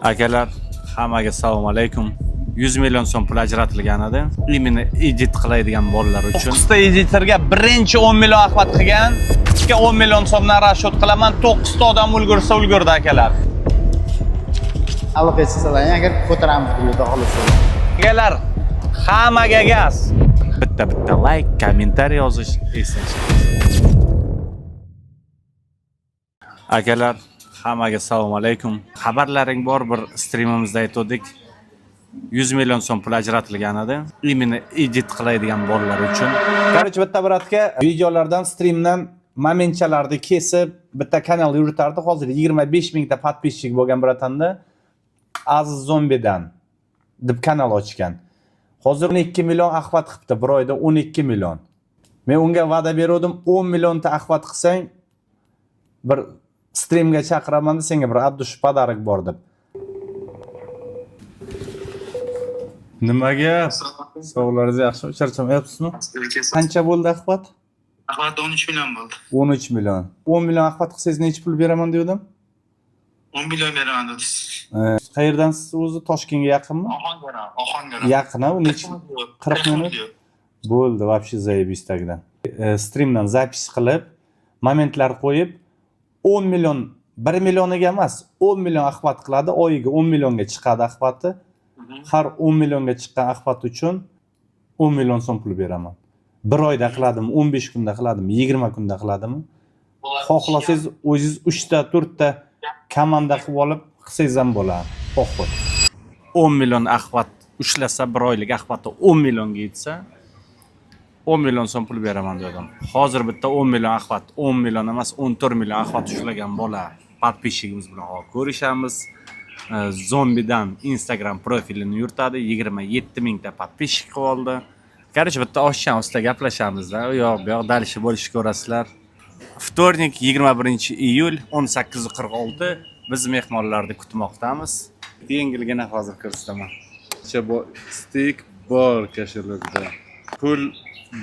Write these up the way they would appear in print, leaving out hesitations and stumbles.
Akalar, hammaga assalomu alaykum. 100 million so'm pul ajratilgan edi. Imini edit qiladigan bolalar uchun. 9 ta editorga birinchi 10 million axlat qilgan, ikki 10 million so'mdan rashod qilaman. 9 ta odam ulgursa ulgurdi akalar. Aloqasiz agar ko'taramiz yo'lda xohlasa. Akalar, hammaga gaz. Bitta like, kommentariy yozish esdan chiqmasin. Akalar, hammaga assalomu alaykum. Xabarlaring bor, bir streamimizda aytdik. 100 million so'm pul ajratilgan edi. Imini edit qiladigan bolalar uchun. Qarich bitta bratga videolardan, streamdan momentchalarni kesib, bitta kanal yuritardi. Hozir 25 mingta podpисчик bo'lgan bratanda Aziz Zombidan deb kanal ochgan. Hozir 12 million axvat qilibdi, bir oyda 12 million. Men unga va'da berdim, 10 millionta axvat qilsang bir streamga chaqiraman, senga bir addush padarak bor deb. Nimaga? Sog'laringiz yaxshimi? Charchamayapsizmi? Qancha bo'ldi axvat? Axlat 13 million bo'ldi. 13 million. 10 million axvat qilsangiz necha pul beraman dedim? 10 million beraman dedingiz. Qayerdan siz o'zi? Toshkentga yaqinmi? Oxangara. Yaqin-a, u necha? 40 minut. Bo'ldi, вообще zayebiz tagidan. Streamdan zapis qilib, momentlar qo'yib 10 million, 1 millioniga emas, 10 million axvat qiladi, oyiga 10 millionga chiqadi axvati. Har 10 millionga chiqqan axvat uchun 10 million so'm pul beraman. Bir oyda qiladimi, 15 kunda qiladimi, 20 kunda qiladimi? Xohlasangiz o'zingiz 3 ta, 4 ta komanda qilib olib qilsangiz ham bo'ladi. Xo'p. 10 million axvat ushlasa, bir oylik axvati 10 millionga yetsa, 10 million so'm pul beraman dedim. Hozir bitta 10 million axvat, 10 million emas, 14 million axvat ushlagan bola podpисчигimiz bilan ko'rishamiz. Zombidan Instagram profilini yuritadi, 27 mingta podpисчик qilib oldi. Qarich bitta oshcham ustida gaplashamiz-da, u yoq bu yoq dalishib bo'lishni ko'rasizlar. Vtornik 21-iyul 18:46 biz mehmonlarni kutmoqdamiz. Yengilgina hozir ko'rsataman. Bu stik bor kashalogda. Pul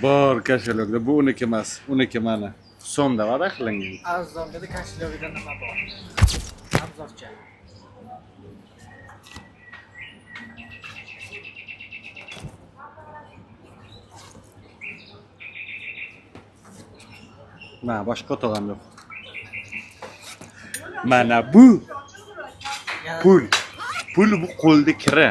bor kashalogda. Bu uniki emas, uniki mana. So'mda va'da qilingan. Arzonda kashlogida nima bor? Arzoncha. Mana boshqa o'tog'am yo'q. Mana bu pul. Pul bu qo'lda kira.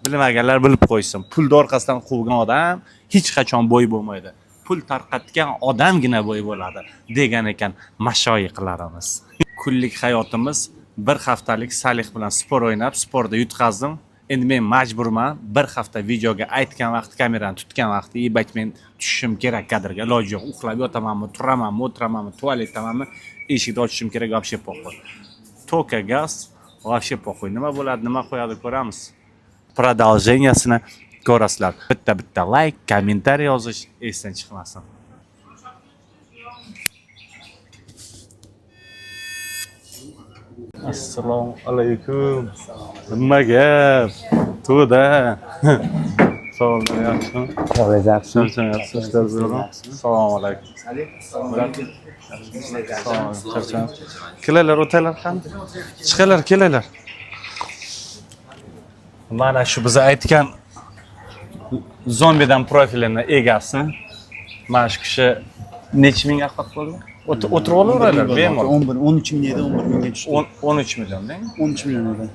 Bilmaganlar bilib qo'ysin. Pulni orqasidan quvgan odam hech qachon bo'y bo'lmaydi. Pul tarqatgan odamgina bo'y bo'ladi degan ekan mashoyiqlarimiz. Kunlik hayotimiz bir haftalik Salih bilan sport o'ynab, sportda yutqazdim. Endi men majburman bir hafta videoga aytgan vaqt, kamerani tutgan vaqt, ibak men tushishim kerak kadrga. Iloji yo'q, uxlab yotamanmi, turamanmi, o'tiramanmi, tualetdamanmi, eshikni ochishim kerak, вообще похуй. Toka gaz, вообще похуй. Nima bo'ladi, nima qo'yadi ko'ramiz. Продолжениесini ko'rasizlar. Bitta like, kommentariy yozish esdan chiqmasin. Assalomu alaykum. Nima gap? To'da. Savol yaxshimi? Assalomu alaykum. Kelalar, o'talar ham. Chiqalar, kelalar. Mana shu biz aytgan zombidan profilini egasi. Mana shu kishi necha ming axlat bo'ldi? O'tirib olaveradilar, bemalol. 13 ming edi, 11 mingga tushdi. 13 million-dang. 13 million edi.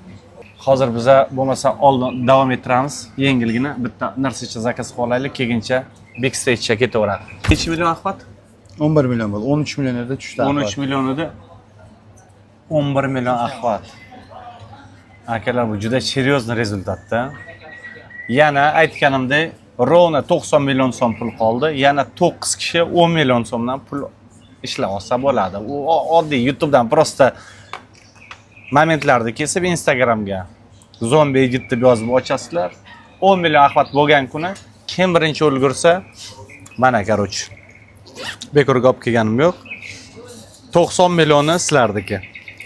Hozir biz bo'lmasa oldin davom ettiramiz. Yengilgina bitta narsacha zakaz qilib olaylik, keyin backstage-ga ketaveradi. Necha million axvat? 11 million bo'ldi. 13 million edi tushdi. 13 million edi. 11 million axvat. Akalar, bu juda seryozni rezultatda. Yana aytganimdek, rovna 90 million so'm pul qoldi. Yana 9 kishi 10 million so'mdan pul ishlab olsa bo'ladi. U oddiy YouTubedan prosta momentlarni kesib Instagramga zombi edit deb yozib ochasizlar. 10 million axvat bo'lgan kuni kim birinchi ulgursa, mana qaroch. Bekorga olib kelganim yo'q. 90 millionni sizlarniki.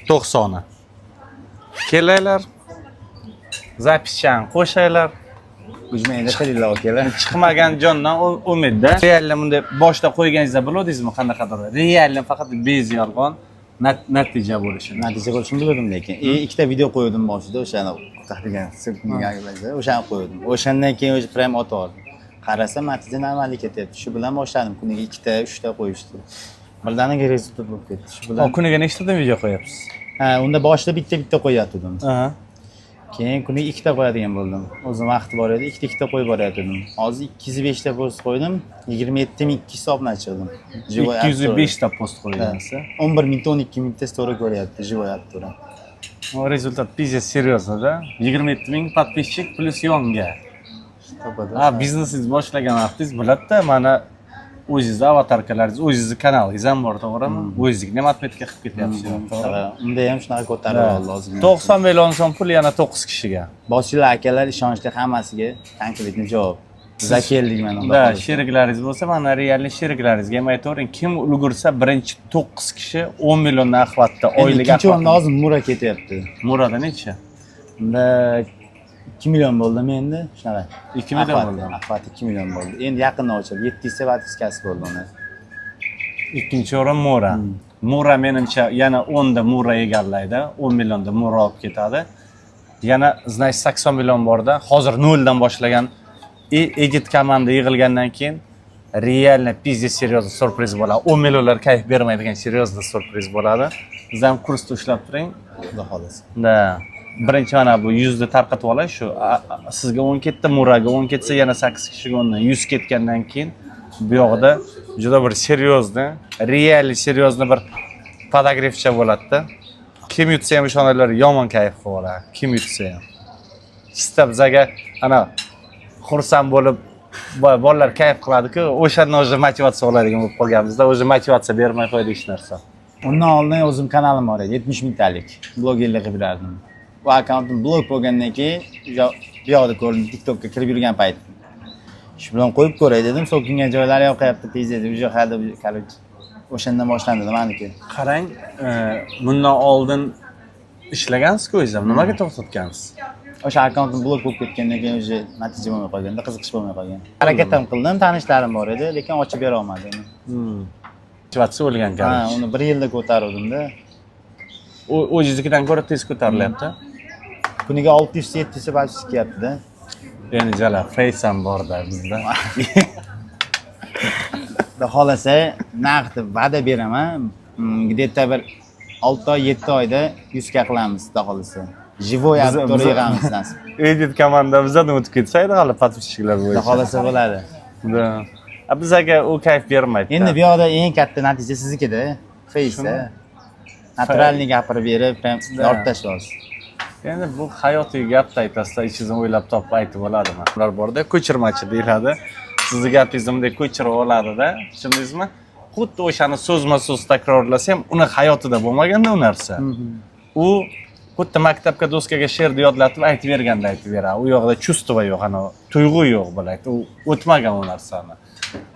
90ni. Kelinglar. Zapischani qo'shaylar. Gujmayda qilinglar akalar. Chiqmagan jondan umidda. Realni bunda boshda qo'yganingizda biladingizmi qanaqadir? Realni faqat bez yolg'on. natija bo'lishini. Natija bo'lishini bildim lekin. Ikkita video qo'ydim boshida o'shani qahrigan o'shani qo'ydim. O'shandan keyin o'zi prime o'tib qarasam natija normalga ketyapti. Shu bilan boshladim. Kuniga 2 ta, 3 ta qo'yishdi. Birdaniga rezultat bo'lib ketdi. Shu bilan. Kuniga nechtadan video qo'yapsiz? Ha, unda boshida bitta qo'yatdim. Keyin kuniga 2 ta qo'yadigan bo'ldim. O'zim vaqti bor edi, 2 ta qo'yib borayotdim. Hozir 205 ta post qo'ydim, 27200 obunachi chiqdim. 205 ta post qo'ygansiz. 11000 ta 12000 ta story ko'ryapti, jivoyapti ular. O rezultat pizza серьезно-da. 27000 подписчик plus yonga. Biznesingiz boshlagan vaqtingiz biladi-da, mana o'zingizni avatarkalaringiz, o'zingizni kanalingiz ham bor, to'g'rimi? O'zingizga ham atmetka qilib ketyapsiz, to'g'ri? Unda ham shunaqa ko'tarib oldi hozir. 90 million so'm pul yana 9 kishiga. Boshchilar akalar ishonchli hammasiga konkretni javob. Biz keldik mana. Da, sheriklaringiz bo'lsa, mana realli sheriklaringizga ham aytavering, kim ulgursa birinchi 9 kishi 10 milliondan aqvatda oylik aqvat. Ikkinchi o'rinda hozir Mura ketyapti. Murada necha? Unda 2 million bo'ldimi endi? Shunaqa. 2 million bo'ldi. Aqvat 2 million bo'ldi. Endi yaqinda ochildi. 700 ta podpiskasi bo'ldi uni. Ikkinchi o'rin Mura. Mura menimcha yana 10 da Mura egallaydi, 10 millionda Mura olib ketadi. Yana значит 80 million borda. Hozir 0 dan boshlagan Edit komanda yig'ilgandan keyin realni pizza серьезно surpriz bo'ladi. 10 millionlar kayf bermaydigan серьезно surpriz bo'ladi. Siz ham kursda ushlab turing. Xudo xolasa. Da. Birinchi mana bu 100 ni tarqatib olay shu. Sizga 10 ketdi, Muraga 10 ketsa yana 8 kishiga undan 100 ketgandan keyin bu yoqda juda bir серьезно, realli серьезно bir podogrevcha bo'ladi-da. Kim yutsa ham o'shalar yomon kayf qiladi. Kim yutsa ham. Chista bizaga ana xursand bo'lib bolalar kayf qiladi-ku, o'shandan o'zi motivatsiya oladigan bo'lib qolganmiz-da, o'zi motivatsiya bermay qo'ydi hech narsa. Undan oldin o'zim kanalim bor edi, 70 mingtalik. Blogerlik qilib yurardim. Bu akkauntim blog bo'lgandan keyin bu yoqda ko'rdim, TikTokka kirib yurgan payt. Shu bilan qo'yib ko'ray dedim, so'kingan joylari yoqyapti, tezda уже hali короче o'shandan boshlandi meniki. Qarang, bundan oldin ishlagansiz-ku o'zingiz ham, nimaga to'xtatgansiz? O'sha akkauntim blog bo'lib ketgandan keyin уже natija bo'lmay qolganda, qiziqish bo'lmay qolgan. Harakat ham qildim, tanishlarim bor edi, lekin ochib bera olmadim. Motivatsiya bo'lgan Ha, qarang. uni 1 yilda ko'tardim-da. O'zingiznikidan ko'ra tez ko'tarilyapti. Kuniga 600-700 ta balchi chiqyapti-da. Endi jala face ham bor-da bizda. Xudo xolasa, naqd va'da beraman. Где-то bir 6 oy, 7 oyda 100 ga qilamiz, xudo xolasa. Живой aktyor yig'amiz nasib. Edit komanda bizdan o'tib ketsaydi, hali podpisчиклар Xudo bo'yicha. xolasa bo'ladi. Da. Bizaga u kayf bermaydi. Endi bu yoqda eng katta natija siznikida, Face. Naturalni gapirib berib, yorib tashlaysiz. Endi bu hayotiy gapni aytasizda, ichingizdan o'ylab topib aytib oladimi? Ular borda ko'chirmachi deyiladi. Sizni gapingizni bunday ko'chirib oladida, tushundingizmi? Xuddi o'shani so'zma-so'z takrorlasa ham uni hayotida bo'lmaganda u narsa. U xuddi maktabga doskaga she'rni yodlatib aytib berganda aytib beradi. U yoqda чувство yo'q, ana tuyg'u yo'q bo'ladi. U o'tmagan u narsani.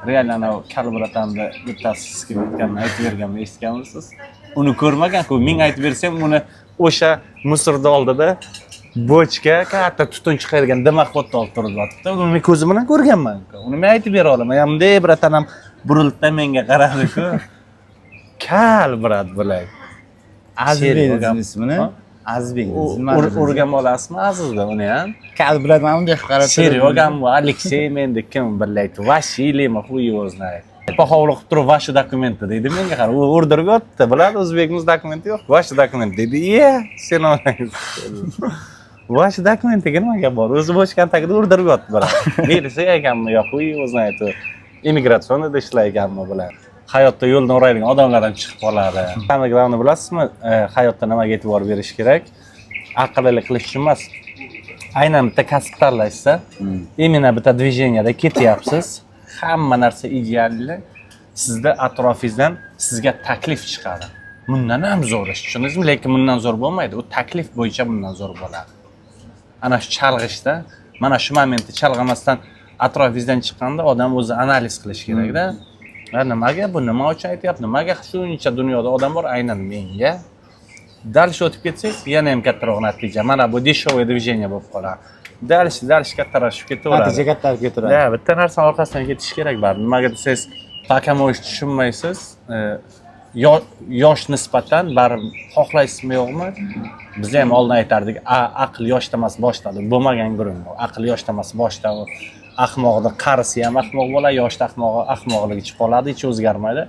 Real ana kalbratamda bittasi sizga o'tganini aytib berganini eshitganmisiz? Uni ko'rmagan-ku, men aytib bersam uni o'sha Misrda oldida bochka katta tutun chiqargan dimoxodni olib turib yotibdi. Uni men ko'zim bilan ko'rganman-ku. Uni men aytib bera olaman. Bunday bratanam burildi menga qaradi-ku. Kal brat bo'lay. Azizbek ismini. Azizbek. Urgan bolasimi Azizda uni ham? Kal brat, men unga qarab turdim. Seryogan bu Aleksey menda kim billaydi? Vashilema xuy o'znay. Paxovliq qilib turib vashi dokumenti deydi menga qara. U o'rdirib yotdi. Biladi, o'zbekimiz dokumenti yo'q. Vashi dokumenti dedi. Sen vashi dokumentiga nima gap bor? O'zi boshqa tagida o'rdirib yotdi bilan. Bersa ekanmi yo'q, xuy o'znaydi. Immigratsiyonda ishlayganmi bilan. Hayotda yo'ldan uraydigan odamlar ham chiqib qoladi. Hamma glavni bilasizmi? Hayotda nimaga e'tibor berish kerak? Aqlli qilish uchun emas. Aynan bitta kasb tanlashsa, именно bitta движенияda ketyapsiz. Hamma narsa idealli. Sizda atrofingizdan sizga taklif chiqadi. Bundan ham zo'r ish, tushundingizmi? Lekin bundan zo'r bo'lmaydi. U taklif bo'yicha bundan zo'r bo'ladi. Ana shu chalg'ishda, mana shu momentda chalg'imasdan atrofingizdan chiqqanda odam o'zi analiz qilish kerak-da. Nimaga bu nima uchun aytyapti? Nimaga shuncha dunyoda odam bor aynan menga? Dalish o'tib ketsangiz, yana ham kattaroq natija. Mana bu дешевое движение bo'lib qoladi. Dalish kattarashib ketaveradi. Natija kattarib ketaveradi. Da, bitta narsa orqasidan ketish kerak baribir. Nimaga desangiz, пока tushunmaysiz, yosh nisbatan baribir xohlaysizmi yo'qmi? Biz ham oldin aytardik, aql yoshda emas boshda deb. Bo'lmagan gurum. Aql yoshda emas boshda. Ahmoqni qarisi ham ahmoq bo'ladi, yoshda ahmoqligi chiqib qoladi, hech o'zgarmaydi.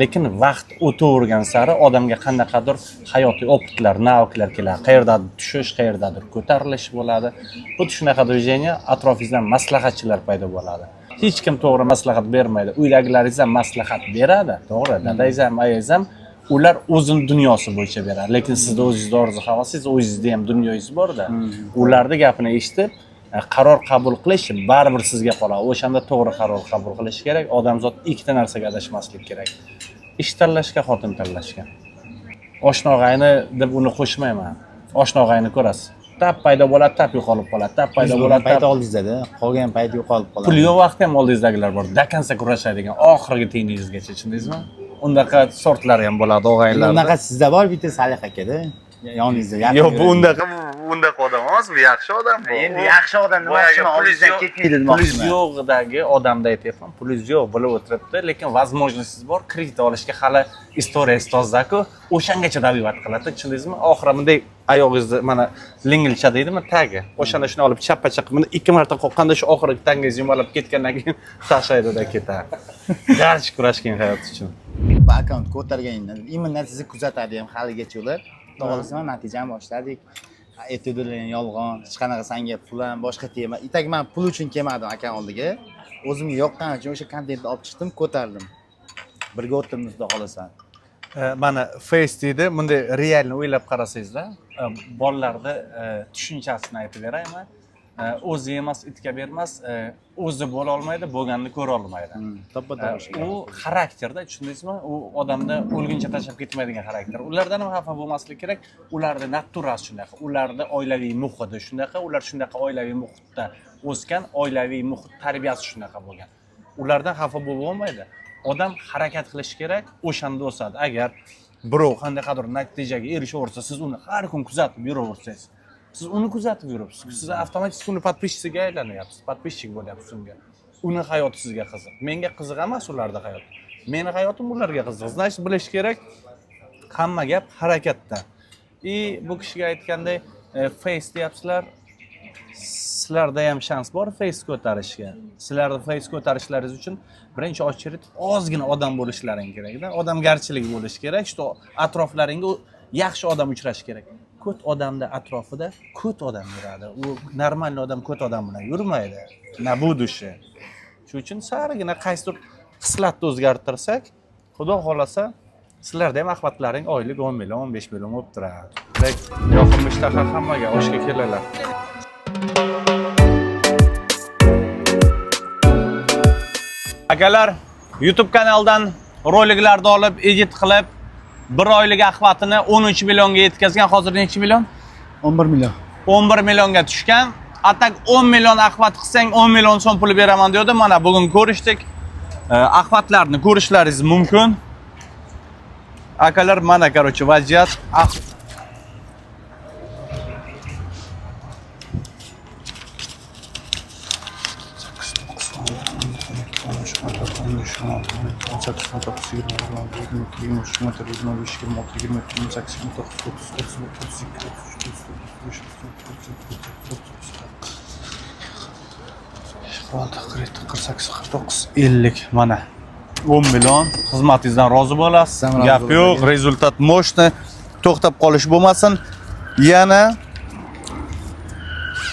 Lekin vaqt o'tavergan sari odamga qandaqadir hayotiy opitlar, navklar keladi. Qayerdadir tushish, qayerdadir ko'tarilish bo'ladi. Xuddi shunaqa движение atrofingizdan maslahatchilar paydo bo'ladi. Hech kim to'g'ri maslahat bermaydi. Uydagilaringiz ham maslahat beradi, to'g'ri. Dadangiz ham, ayangiz ham ular o'zini dunyosi bo'yicha beradi. Lekin sizda o'zingizning orzu-havosingiz, o'zingizda ham dunyoyingiz bor-da. Ularning gapini eshitib qaror qabul qilish baribir sizga qoladi. O'shanda to'g'ri qaror qabul qilish kerak. Odamzod ikkita narsaga adashmaslik kerak. Ish tanlashga, xotin tanlashga. Oshna-og'ayni deb uni qo'shmayman. Oshna-og'ayni ko'rasiz. Tap paydo bo'ladi, tap yo'qolib qoladi. Tap paydo bo'ladi, payt oldingizda, qolgan payt yo'qolib qoladi. Pul yo'q vaqt ham oldingizdagilar bor. Dakansa kurashadigan oxirgi tiyiningizgacha, tushundingizmi? Undaqa sortlari ham bo'ladi og'aynilar. Unaqa sizda bor bitta Salih akada. Yoningizda yaqin. Yo'q, bu undaqa odam emas, bu yaxshi odam bu. Endi yaxshi odam nima uchun oldingizdan ketmaydi demoqchiman. Pul yo'qdagi odamda aytyapman, pul yo'q bo'lib o'tiribdi, lekin возможностьingiz bor, kredit olishga hali istoriyasi toza-ku, o'shangacha davivat qiladi, tushundingizmi? Oxiri bunday oyog'ingizni mana lingilcha deydimi, tagi. O'shanda shuni olib chappa-chaq buni 2 marta qoqqanda shu oxirgi tangingiz yumalab ketgandan keyin tashlaydi-da ketadi. Garchi kurashgan hayot uchun. Bu akkaunt ko'targaningdan immindan sizni kuzatadi ham haligacha ular. To'g'risimi, natijani boshladik. Etudilar yolg'on, hech qanaqa sanga pul ham boshqa tema. Itak men pul uchun kelmadim aka oldiga. O'zimga yoqqani uchun o'sha kontentni olib chiqdim, ko'tardim. Birga o'tirdim xudo xolasa. Mana face deydi, bunday realni o'ylab qarasangizlar, bolalarda tushunchasini aytib berayman. O'zi emas, itga bermas, o'zi bo'la olmaydi, bo'lganini ko'ra olmaydi. U xarakterda, tushundingizmi? U odamda o'lguncha tashlab ketmaydigan xarakter. Ulardan ham xafa bo'lmaslik kerak. Ularning naturasi shunaqa, ularning oilaviy muhiti shunaqa, ular shunaqa oilaviy muhitda o'sgan, oilaviy muhit tarbiyasi shunaqa bo'lgan. Ulardan xafa bo'lmaydi. Odam harakat qilish kerak, o'shanda o'sadi. Agar birov qandaydir natijaga erishaversa, siz uni har kun kuzatib yuraversangiz, siz uni kuzatib yuribsiz. Siz avtomatik uni podpисчиga aylanyapsiz, podписчик bo'lyapsiz unga. Uni hayoti sizga qiziq. Menga qiziq emas ularda hayot. Meni hayotim ularga qiziq. Значит, bilish kerak, hamma gap harakatda. Bu kishiga aytganday, face deyapsizlar. Sizlarda ham shans bor face ko'tarishga. Sizlarda face ko'tarishlaringiz uchun birinchi очередь ozgina odam bo'lishlaring kerak-da. Odamgarchilik bo'lish kerak. Shu atroflaringga yaxshi odam uchrashi kerak. Ko'p odamda atrofida ko'p odam yuradi. U normal odam ko'p odam bilan yurmaydi. Na bu dushi. Shuning uchun sarigina qaysidir xislatni o'zgartirsak, Xudo xolasa, sizlarda ham ahvatlaring oylik 10 million, 15 million bo'lib turadi. Lek yoqimli ishtaha hammaga oshga kelinglar. Akalar, YouTube kanaldan roliklarni olib, edit qilib, bir oylik ahvatini 13 millionga yetkazgan. Hozir necha million? 11 million. 11 millionga tushgan. Atak 10 million ahvat qilsang 10 million so'm pul beraman dedi. Mana bugun ko'rishdik. Ahvatlarni ko'rishlaringiz mumkin. Akalar, mana короче vaziyat. Mana 10 million xizmatingizdan rozi bo'lasiz. Gap yo'q, rezultat moshni, to'xtab qolish bo'lmasin. Yana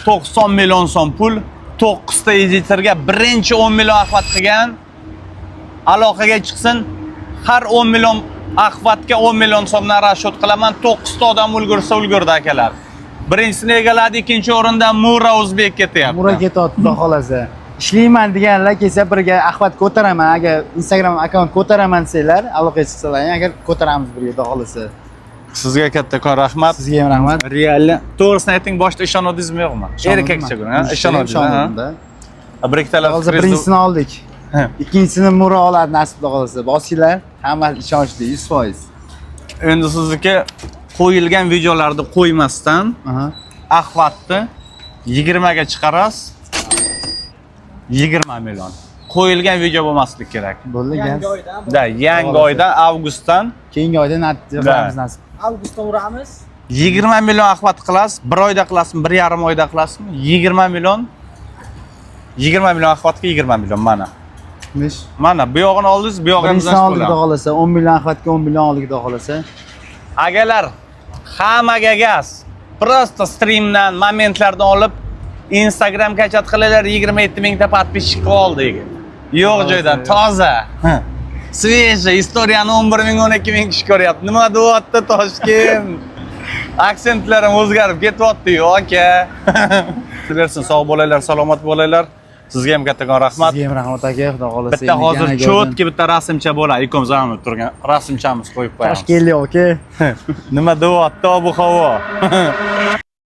90 million so'm pul 9 ta editorga birinchi 10 million ahvat qilgan. Aloqaga chiqsin. Har 10 million ahvatga 10 million so'mdan rasxod qilaman. 9 ta odam ulgursa ulgurdi akalar. Birinchisini egalladi, ikkinchi o'rinda Mura O'zbek ketyapti. Mura ketyapti, xudo xolasa. Ishlayman deganlar kelsa birga ahvat ko'taraman. Agar Instagram akkaunt ko'taraman desanglar, aloqaga chiqsalar, agar ko'taramiz birga, xudo xolasa. sizga kattakon rahmat. Sizga ham rahmat. Realni to'g'risini ayting, boshda ishonadingizmi yo'qmi? Erkakcha-ku, ha? Ishonadingizmi? Bir ikkitalar hozir birinchisini oldik. Ikkinchisini Mura oladi nasib qilsa. Bosinglar, hammasi ishonchli 100%. Endi sizniki qo'yilgan videolarni qo'ymasdan ahvatni 20 ga chiqarasiz. 20 million. qo'yilgan video bo'lmasligi kerak. Bo'ldi, Yangi gaz. oydan Da, yangi oydan avgustdan Keyingi oyda natija qilamiz nasib. avgustda uramiz. 20 million axvat qilasiz. 1 oyda qilasizmi, 1,5 oyda qilasizmi? 20 million. 20 million axvatga 20 million mana. Mish. Mana bu yog'ini oldingiz, bu yog'ini Birinchisidan oldiga xohlasa 10 million axvatga 10 million oldiga xohlasa. Agalar hammaga gaz. Prosta streamdan, momentlardan olib Instagramga chat qilinglar, 27 mingta podpисчик oldi. Yo'q joydan toza. Sveja istoriyani 11 ming, 12 ming kishi ko'ryapti. Nima deyapti Toshkent? Aksentlarim o'zgarib ketyapti-yu, aka. Sizlarsiz sog' bo'linglar, salomat bo'linglar. Sizga ham kattakon rahmat. Sizga ham rahmat aka, xudo xohlasa. Bitta hozir cho'tki bitta rasmcha bo'ladi. Ikom zamonib turgan rasmchamiz qo'yib qo'yamiz. Toshkentlik aka. Nima deyapti bu havo?